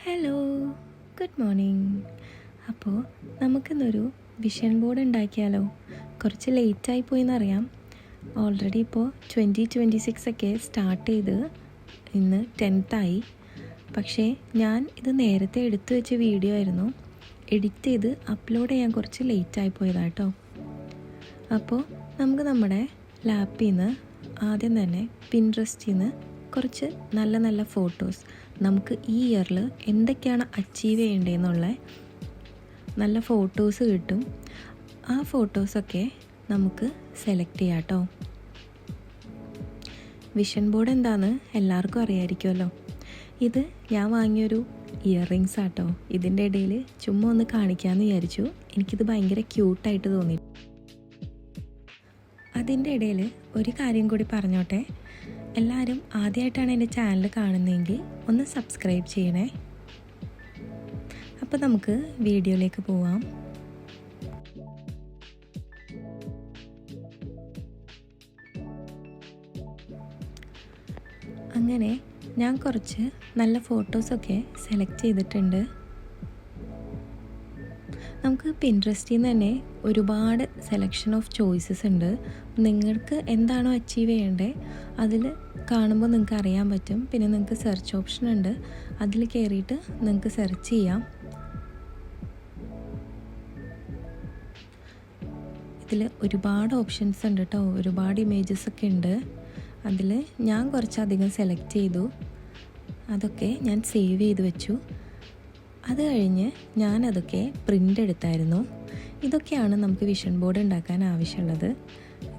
Hello, good morning. അപ്പോൾ നമുക്കിന്നൊരു vision board ഉണ്ടാക്കിയാലോ? കുറച്ച് ലേറ്റായി പോയെന്നറിയാം. ഓൾറെഡി ഇപ്പോൾ 2026 ഒക്കെ സ്റ്റാർട്ട് ചെയ്ത് ഇന്ന് 10th ആയി. പക്ഷേ ഞാൻ ഇത് നേരത്തെ എടുത്തു വെച്ച വീഡിയോ ആയിരുന്നു. എഡിറ്റ് ചെയ്ത് അപ്ലോഡ് ചെയ്യാൻ കുറച്ച് ലേറ്റായി പോയതാട്ടോ. അപ്പോൾ നമുക്ക് നമ്മുടെ ലാപ്പിൽ നിന്ന് ആദ്യം തന്നെ പിൻട്രസ്റ്റിൽ നിന്ന് കുറച്ച് നല്ല നല്ല ഫോട്ടോസ്, നമുക്ക് ഈ ഇയറിൽ എന്തൊക്കെയാണ് അച്ചീവ് ചെയ്യേണ്ടതെന്നുള്ള നല്ല ഫോട്ടോസ് കിട്ടും. ആ ഫോട്ടോസൊക്കെ നമുക്ക് സെലക്ട് ചെയ്യാം കേട്ടോ. വിഷൻ ബോർഡ് എന്താണെന്ന് എല്ലാവർക്കും അറിയാമായിരിക്കുമല്ലോ. ഇത് ഞാൻ വാങ്ങിയൊരു ഇയറിങ്സ് ആട്ടോ. ഇതിൻ്റെ ഇടയിൽ ചുമ്മാ ഒന്ന് കാണിക്കാമെന്ന് വിചാരിച്ചു. എനിക്കിത് ഭയങ്കര ക്യൂട്ടായിട്ട് തോന്നി. അതിൻ്റെ ഇടയിൽ ഒരു കാര്യം കൂടി പറഞ്ഞോട്ടെ. എല്ലാവരും ആദ്യമായിട്ടാണ് എൻ്റെ ചാനൽ കാണുന്നതെങ്കിൽ ഒന്ന് സബ്സ്ക്രൈബ് ചെയ്യണേ. അപ്പോൾ നമുക്ക് വീഡിയോയിലേക്ക് പോവാം. അങ്ങനെ ഞാൻ കുറച്ച് നല്ല ഫോട്ടോസൊക്കെ സെലക്ട് ചെയ്തിട്ടുണ്ട്. നമുക്ക് പിൻട്രസ്റ്റിൽ നിന്ന് തന്നെ ഒരുപാട് സെലക്ഷൻ ഓഫ് ചോയ്സസ് ഉണ്ട്. നിങ്ങൾക്ക് എന്താണോ അച്ചീവ് ചെയ്യേണ്ടത് അതിൽ കാണുമ്പോൾ നിങ്ങൾക്ക് അറിയാൻ പറ്റും. പിന്നെ നിങ്ങൾക്ക് സെർച്ച് ഓപ്ഷൻ ഉണ്ട്, അതിൽ കയറിയിട്ട് നിങ്ങൾക്ക് സെർച്ച് ചെയ്യാം. ഇതിൽ ഒരുപാട് ഓപ്ഷൻസ് ഉണ്ട് കേട്ടോ, ഒരുപാട് ഇമേജസ് ഒക്കെ ഉണ്ട്. അതിൽ ഞാൻ കുറച്ചധികം സെലക്ട് ചെയ്തു, അതൊക്കെ ഞാൻ സേവ് ചെയ്ത് വെച്ചു. അത് കഴിഞ്ഞ് ഞാനതൊക്കെ പ്രിൻ്റ് എടുത്തായിരുന്നു. ഇതൊക്കെയാണ് നമുക്ക് വിഷൻ ബോർഡ് ഉണ്ടാക്കാൻ ആവശ്യമുള്ളത്.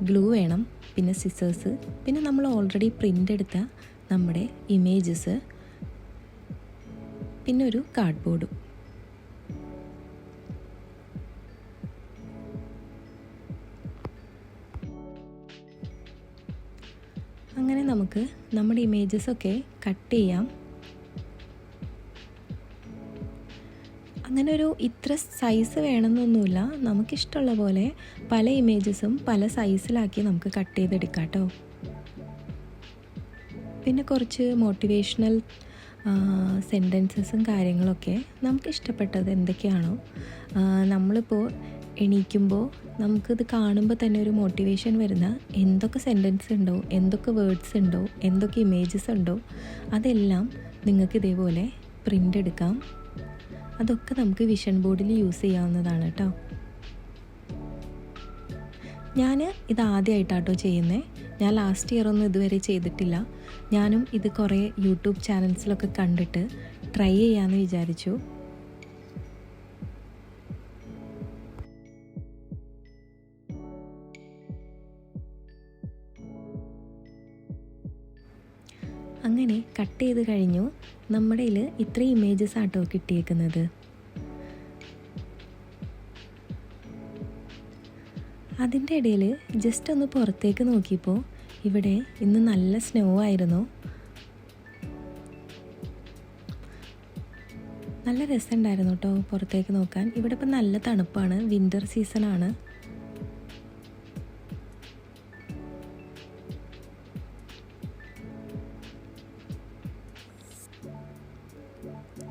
ഗ്ലൂ വേണം, പിന്നെ സിസേഴ്സ്, പിന്നെ നമ്മൾ ഓൾറെഡി പ്രിൻ്റ് എടുത്ത നമ്മുടെ ഇമേജസ്, പിന്നെ ഒരു കാർഡ് ബോർഡും. അങ്ങനെ നമുക്ക് നമ്മുടെ ഇമേജസൊക്കെ കട്ട് ചെയ്യാം. അങ്ങനെ ഒരു ഇത്ര സൈസ് വേണമെന്നൊന്നുമില്ല, നമുക്കിഷ്ടമുള്ള പോലെ പല ഇമേജസും പല സൈസിലാക്കി നമുക്ക് കട്ട് ചെയ്തെടുക്കാം കേട്ടോ. പിന്നെ കുറച്ച് മോട്ടിവേഷണൽ സെൻറ്റൻസസും കാര്യങ്ങളൊക്കെ നമുക്കിഷ്ടപ്പെട്ടത് എന്തൊക്കെയാണോ, നമ്മളിപ്പോൾ എണീക്കുമ്പോൾ നമുക്കിത് കാണുമ്പോൾ തന്നെ ഒരു മോട്ടിവേഷൻ വരുന്ന എന്തൊക്കെ സെൻറ്റൻസ് ഉണ്ടോ, എന്തൊക്കെ വേർഡ്സ് ഉണ്ടോ, എന്തൊക്കെ ഇമേജസ് ഉണ്ടോ, അതെല്ലാം നിങ്ങൾക്ക് ഇതേപോലെ പ്രിൻ്റ് എടുക്കാം. അതൊക്കെ നമുക്ക് വിഷൻ ബോർഡിൽ യൂസ് ചെയ്യാവുന്നതാണ് കേട്ടോ. ഞാൻ ഇത് ആദ്യമായിട്ടാട്ടോ ചെയ്യുന്നത്. ഞാൻ ലാസ്റ്റ് ഇയർ ഒന്നും ഇതുവരെ ചെയ്തിട്ടില്ല. ഞാനും ഇത് കുറേ യൂട്യൂബ് ചാനൽസിലൊക്കെ കണ്ടിട്ട് ട്രൈ ചെയ്യാമെന്ന് വിചാരിച്ചു. അങ്ങനെ കട്ട് ചെയ്ത് കഴിഞ്ഞു. നമ്മുടെ കയ്യിൽ ഇത്ര ഇമേജസ് ആട്ടോ കിട്ടിയേക്കുന്നത്. അതിൻ്റെ ഇടയിൽ ജസ്റ്റ് ഒന്ന് പുറത്തേക്ക് നോക്കിയപ്പോൾ ഇവിടെ ഇന്ന് നല്ല സ്നോ ആയിരുന്നു. നല്ല രസമുണ്ടായിരുന്നു കേട്ടോ പുറത്തേക്ക് നോക്കാൻ. ഇവിടെ ഇപ്പം നല്ല തണുപ്പാണ്, വിൻ്റർ സീസണാണ്.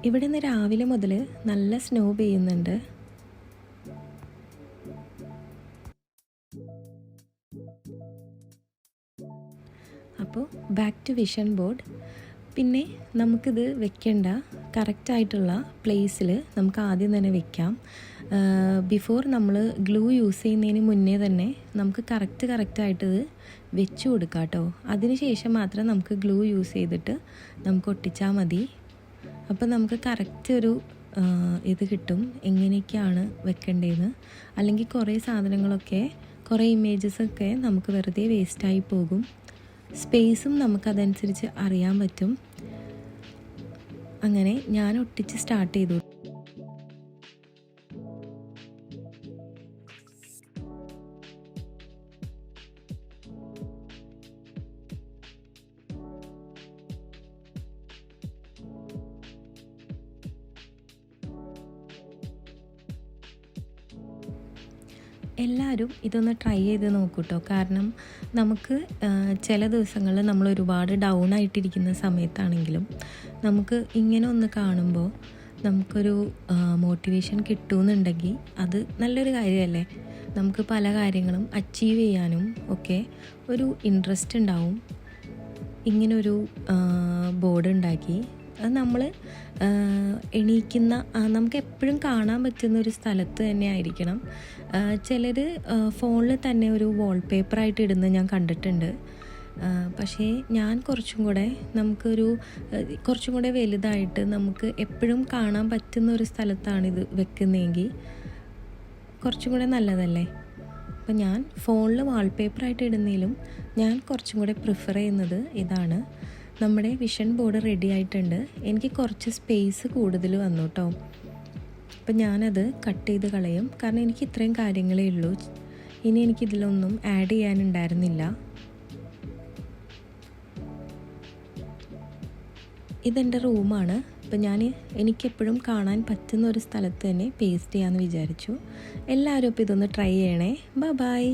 ഇവിടെ നിന്ന് രാവിലെ മുതൽ നല്ല സ്നോ പെയ്യുന്നുണ്ട്. അപ്പോൾ ബാക്ക് ടു വിഷൻ ബോർഡ്. പിന്നെ നമുക്കിത് വെക്കേണ്ട കറക്റ്റായിട്ടുള്ള പ്ലേസിൽ നമുക്ക് ആദ്യം തന്നെ വെക്കാം. ബിഫോർ നമ്മൾ ഗ്ലൂ യൂസ് ചെയ്യുന്നതിന് മുന്നേ തന്നെ നമുക്ക് കറക്റ്റായിട്ട് ഇത് വെച്ച് കൊടുക്കാം കേട്ടോ. അതിന് ശേഷം മാത്രം നമുക്ക് ഗ്ലൂ യൂസ് ചെയ്തിട്ട് നമുക്ക് ഒട്ടിച്ചാൽ മതി. അപ്പോൾ നമുക്ക് കറക്റ്റ് ഒരു ഇത് കിട്ടും എങ്ങനെയൊക്കെയാണ് വെക്കേണ്ടതെന്ന്. അല്ലെങ്കിൽ കുറേ സാധനങ്ങളൊക്കെ, കുറേ ഇമേജസൊക്കെ നമുക്ക് വെറുതെ വേസ്റ്റായി പോകും. സ്പേസും നമുക്കതനുസരിച്ച് അറിയാൻ പറ്റും. അങ്ങനെ ഞാൻ ഒട്ടിച്ച് സ്റ്റാർട്ട് ചെയ്തു. എല്ലാവരും ഇതൊന്ന് ട്രൈ ചെയ്ത് നോക്കൂ കേട്ടോ. കാരണം നമുക്ക് ചില ദിവസങ്ങളിൽ നമ്മൾ ഒരുപാട് ഡൗൺ ആയിട്ടിരിക്കുന്ന സമയത്താണെങ്കിലും നമുക്ക് ഇങ്ങനെ ഒന്ന് കാണുമ്പോൾ നമുക്കൊരു മോട്ടിവേഷൻ കിട്ടുമെന്നുണ്ടെങ്കിൽ അത് നല്ലൊരു കാര്യമല്ലേ. നമുക്ക് പല കാര്യങ്ങളും അച്ചീവ് ചെയ്യാനും ഒക്കെ ഒരു ഇൻട്രസ്റ്റ് ഉണ്ടാവും. ഇങ്ങനൊരു ബോർഡ് ഉണ്ടാക്കി അത് നമ്മൾ എണീക്കുന്ന നമുക്ക് എപ്പോഴും കാണാൻ പറ്റുന്ന ഒരു സ്ഥലത്ത് തന്നെ ആയിരിക്കണം. ചിലർ ഫോണിൽ തന്നെ ഒരു വാൾപേപ്പറായിട്ട് ഇടുന്നത് ഞാൻ കണ്ടിട്ടുണ്ട്. പക്ഷേ ഞാൻ കുറച്ചും കൂടെ വലുതായിട്ട് നമുക്ക് എപ്പോഴും കാണാൻ പറ്റുന്ന ഒരു സ്ഥലത്താണിത് വെക്കുന്നതെങ്കിൽ കുറച്ചും കൂടെ നല്ലതല്ലേ. അപ്പം ഞാൻ ഫോണിൽ വാൾപേപ്പറായിട്ട് ഇടുന്നതിലും ഞാൻ കുറച്ചും കൂടെ പ്രിഫർ ചെയ്യുന്നത് ഇതാണ്. നമ്മുടെ വിഷൻ ബോർഡ് റെഡി ആയിട്ടുണ്ട്. എനിക്ക് കുറച്ച് സ്പേസ് കൂടുതൽ വന്നു കേട്ടോ. അപ്പം ഞാനത് കട്ട് ചെയ്ത് കളയും. കാരണം എനിക്ക് ഇത്രയും കാര്യങ്ങളേ ഉള്ളൂ. ഇനി എനിക്കിതിലൊന്നും ആഡ് ചെയ്യാനുണ്ടായിരുന്നില്ല. ഇതെൻ്റെ റൂമാണ്. അപ്പം എനിക്കെപ്പോഴും കാണാൻ പറ്റുന്ന ഒരു സ്ഥലത്ത് തന്നെ പേസ്റ്റ് ചെയ്യാമെന്ന് വിചാരിച്ചു. എല്ലാവരും ഇപ്പോൾ ഇതൊന്ന് ട്രൈ ചെയ്യണേ. ബൈ.